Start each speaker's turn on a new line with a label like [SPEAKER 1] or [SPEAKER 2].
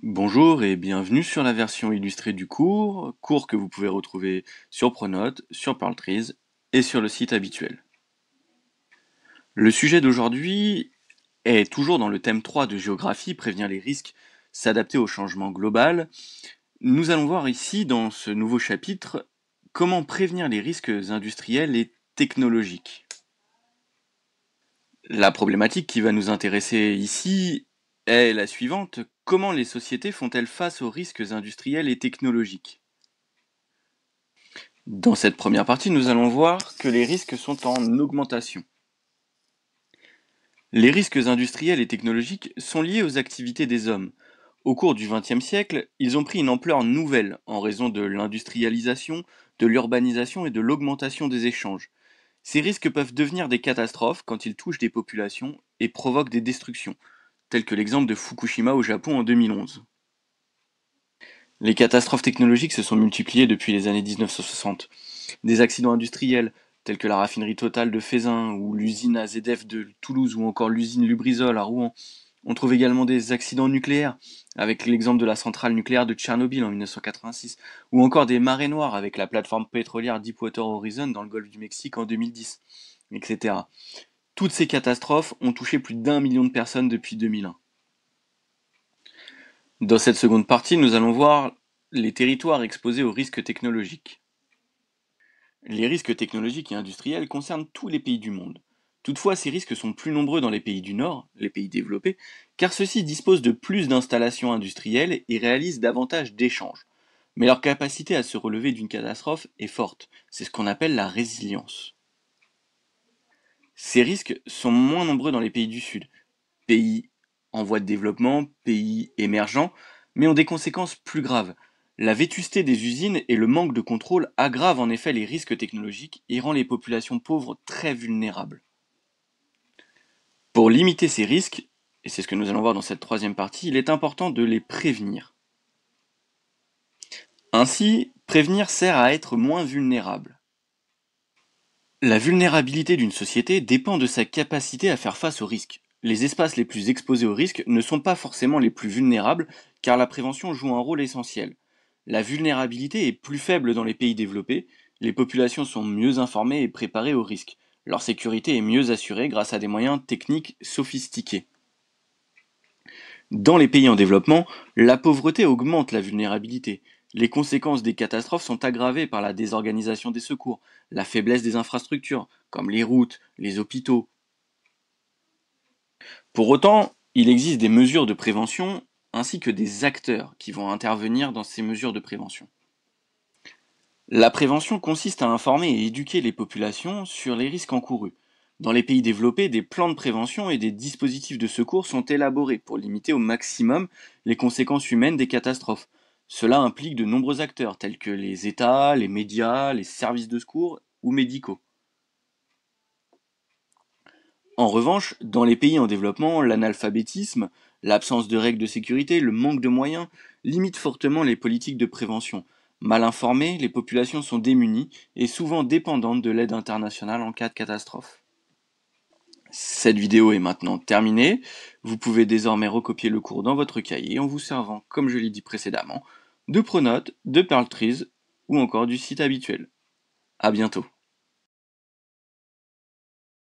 [SPEAKER 1] Bonjour et bienvenue sur la version illustrée du cours que vous pouvez retrouver sur Pronote, sur Pearltrees et sur le site habituel. Le sujet d'aujourd'hui est toujours dans le thème 3 de géographie, prévenir les risques, s'adapter au changement global. Nous allons voir ici dans ce nouveau chapitre comment prévenir les risques industriels et technologiques. La problématique qui va nous intéresser ici est la suivante. Comment les sociétés font-elles face aux risques industriels et technologiques? Dans cette première partie, nous allons voir que les risques sont en augmentation. Les risques industriels et technologiques sont liés aux activités des hommes. Au cours du XXe siècle, ils ont pris une ampleur nouvelle en raison de l'industrialisation, de l'urbanisation et de l'augmentation des échanges. Ces risques peuvent devenir des catastrophes quand ils touchent des populations et provoquent des destructions, tel que l'exemple de Fukushima au Japon en 2011. Les catastrophes technologiques se sont multipliées depuis les années 1960. Des accidents industriels, tels que la raffinerie Total de Feyzin, ou l'usine AZF de Toulouse, ou encore l'usine Lubrizol à Rouen. On trouve également des accidents nucléaires, avec l'exemple de la centrale nucléaire de Tchernobyl en 1986, ou encore des marées noires avec la plateforme pétrolière Deepwater Horizon dans le golfe du Mexique en 2010, etc. Toutes ces catastrophes ont touché plus d'1 million de personnes depuis 2001. Dans cette seconde partie, nous allons voir les territoires exposés aux risques technologiques. Les risques technologiques et industriels concernent tous les pays du monde. Toutefois, ces risques sont plus nombreux dans les pays du Nord, les pays développés, car ceux-ci disposent de plus d'installations industrielles et réalisent davantage d'échanges. Mais leur capacité à se relever d'une catastrophe est forte, c'est ce qu'on appelle la résilience. Ces risques sont moins nombreux dans les pays du Sud, pays en voie de développement, pays émergents, mais ont des conséquences plus graves. La vétusté des usines et le manque de contrôle aggravent en effet les risques technologiques et rend les populations pauvres très vulnérables. Pour limiter ces risques, et c'est ce que nous allons voir dans cette troisième partie, il est important de les prévenir. Ainsi, prévenir sert à être moins vulnérable. La vulnérabilité d'une société dépend de sa capacité à faire face aux risques. Les espaces les plus exposés aux risques ne sont pas forcément les plus vulnérables, car la prévention joue un rôle essentiel. La vulnérabilité est plus faible dans les pays développés, les populations sont mieux informées et préparées aux risques. Leur sécurité est mieux assurée grâce à des moyens techniques sophistiqués. Dans les pays en développement, la pauvreté augmente la vulnérabilité. Les conséquences des catastrophes sont aggravées par la désorganisation des secours, la faiblesse des infrastructures, comme les routes, les hôpitaux. Pour autant, il existe des mesures de prévention ainsi que des acteurs qui vont intervenir dans ces mesures de prévention. La prévention consiste à informer et éduquer les populations sur les risques encourus. Dans les pays développés, des plans de prévention et des dispositifs de secours sont élaborés pour limiter au maximum les conséquences humaines des catastrophes. Cela implique de nombreux acteurs tels que les États, les médias, les services de secours ou médicaux. En revanche, dans les pays en développement, l'analphabétisme, l'absence de règles de sécurité, le manque de moyens limitent fortement les politiques de prévention. Mal informées, les populations sont démunies et souvent dépendantes de l'aide internationale en cas de catastrophe. Cette vidéo est maintenant terminée. Vous pouvez désormais recopier le cours dans votre cahier en vous servant, comme je l'ai dit précédemment, de Pronote, de Pearltrees ou encore du site habituel. À bientôt.